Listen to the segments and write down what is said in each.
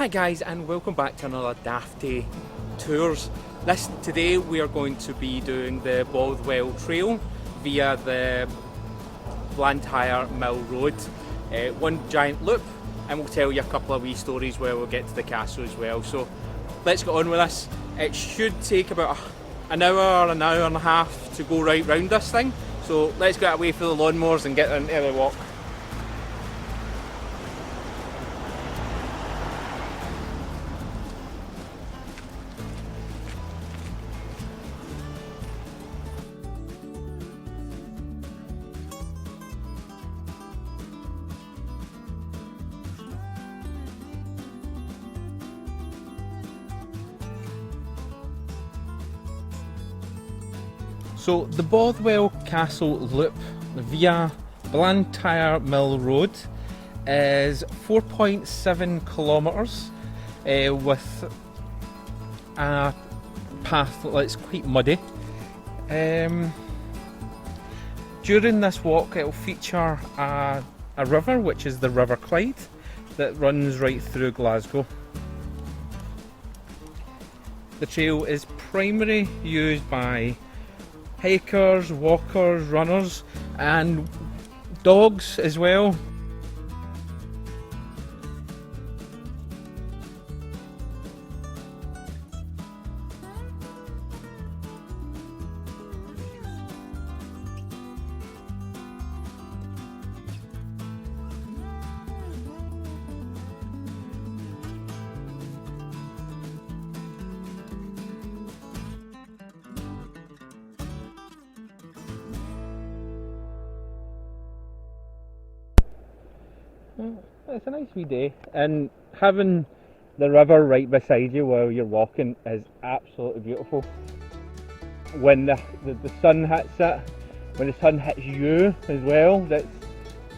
Hi guys, and welcome back to another Dafty Tours. Today we are going to be doing the Bothwell Trail via the Blantyre Mill Road. One giant loop, and we'll tell you a couple of wee stories where we'll get to the castle as well. So let's get on with this. It should take about an hour and a half to go right round this thing. So let's get away from the lawnmowers and get into the walk. So the Bothwell Castle loop via Blantyre Mill Road is 4.7 kilometres with a path that's quite muddy. During this walk it will feature a river, which is the River Clyde, that runs right through Glasgow. The trail is primarily used by hikers, walkers, runners and dogs as well. It's a nice wee day, and having the river right beside you while you're walking is absolutely beautiful. When the sun hits it, when the sun hits you as well,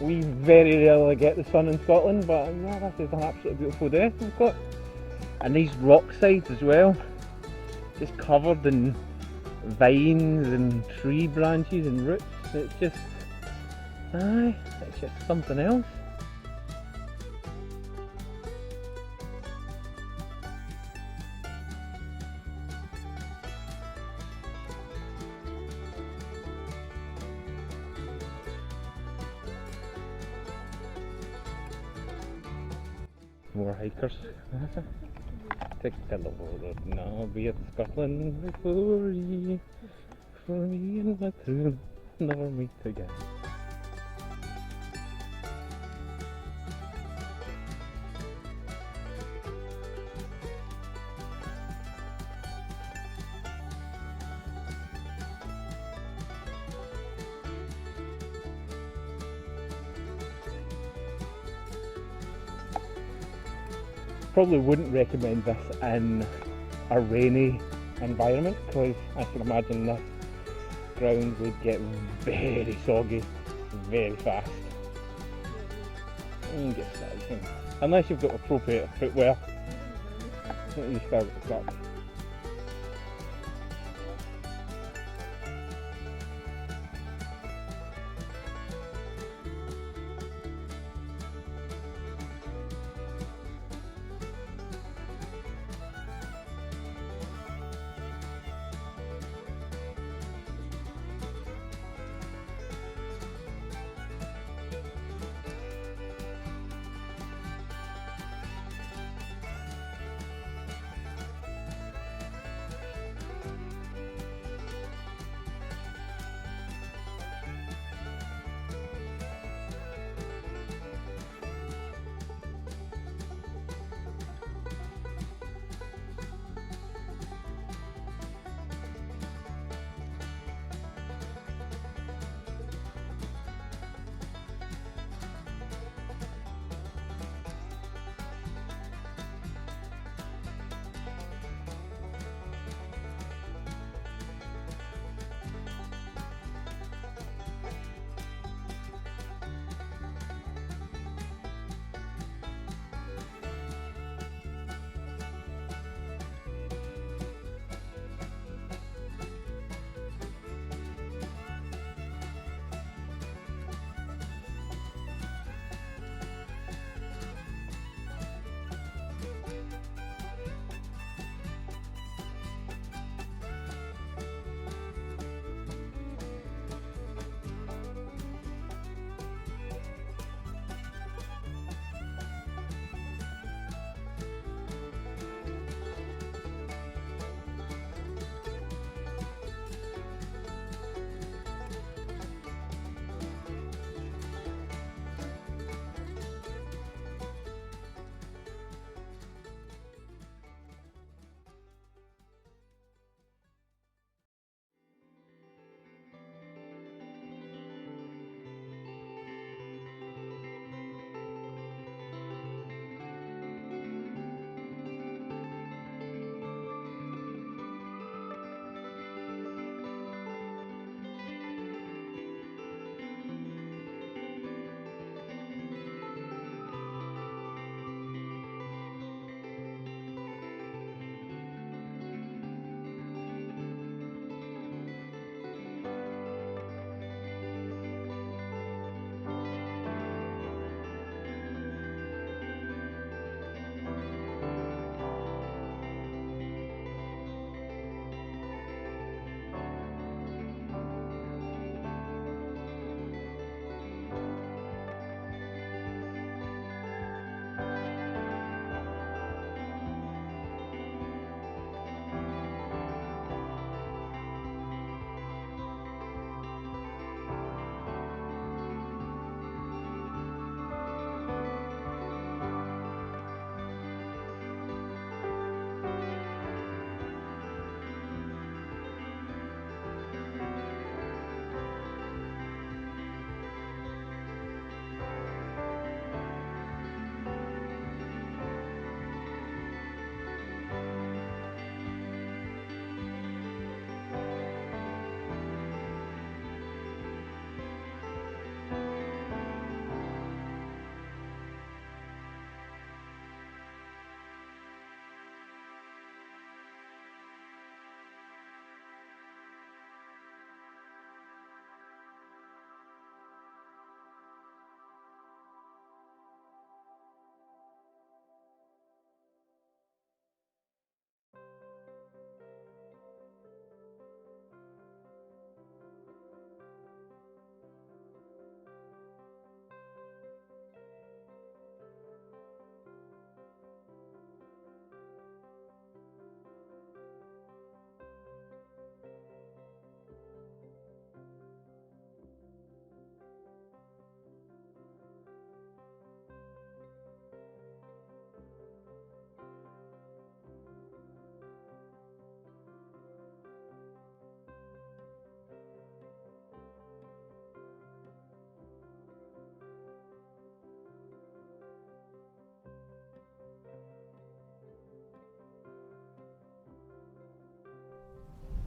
we very rarely get the sun in Scotland, but yeah, this is an absolutely beautiful day we've got. And these rock sides as well, just covered in vines and tree branches and roots. It's just something else. More hikers. Take the road now, be it Scotland before ye, for me and my crew never meet again. Probably wouldn't recommend this in a rainy environment, because I can imagine this ground would get very soggy very fast. You can get started, unless you've got appropriate footwear. You start at the start.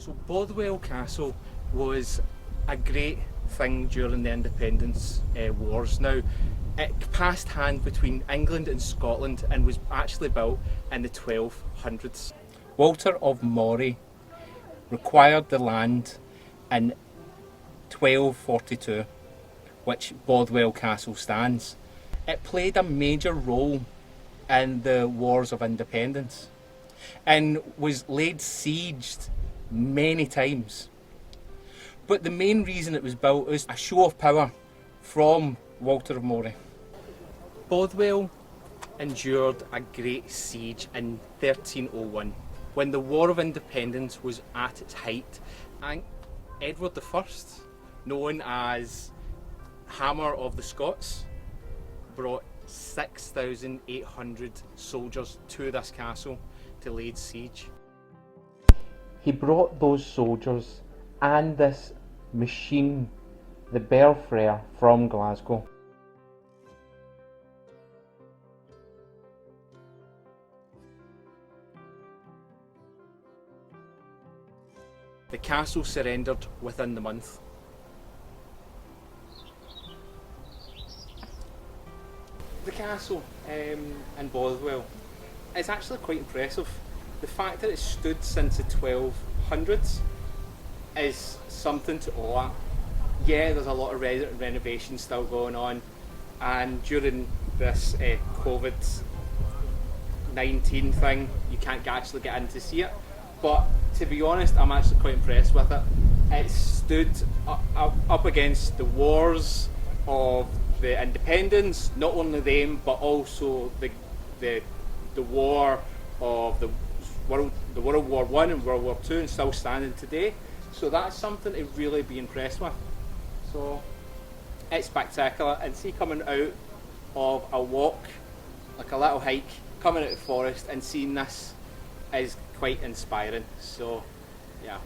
So Bothwell Castle was a great thing during the independence wars. Now, it passed hand between England and Scotland and was actually built in the 1200s. Walter of Moray required the land in 1242, which Bothwell Castle stands. It played a major role in the Wars of Independence and was laid sieged many times. But the main reason it was built was a show of power from Walter of Moray. Bothwell endured a great siege in 1301 when the War of Independence was at its height, and Edward I, known as Hammer of the Scots, brought 6,800 soldiers to this castle to lay siege. He brought those soldiers and this machine, the Belfry, from Glasgow. The castle surrendered within the month. The castle in Bothwell is actually quite impressive. The fact that it stood since the 1200s is something to awe at. Yeah, there's a lot of renovations still going on, and during this COVID-19 thing, you can't actually get in to see it. But to be honest, I'm actually quite impressed with it. It stood up against the wars of the independence, not only them, but also the war of the World War I and World War II, and still standing today. So that's something to really be impressed with. So it's spectacular, and see, coming out of a walk, like a little hike, coming out of the forest and seeing this is quite inspiring. So yeah.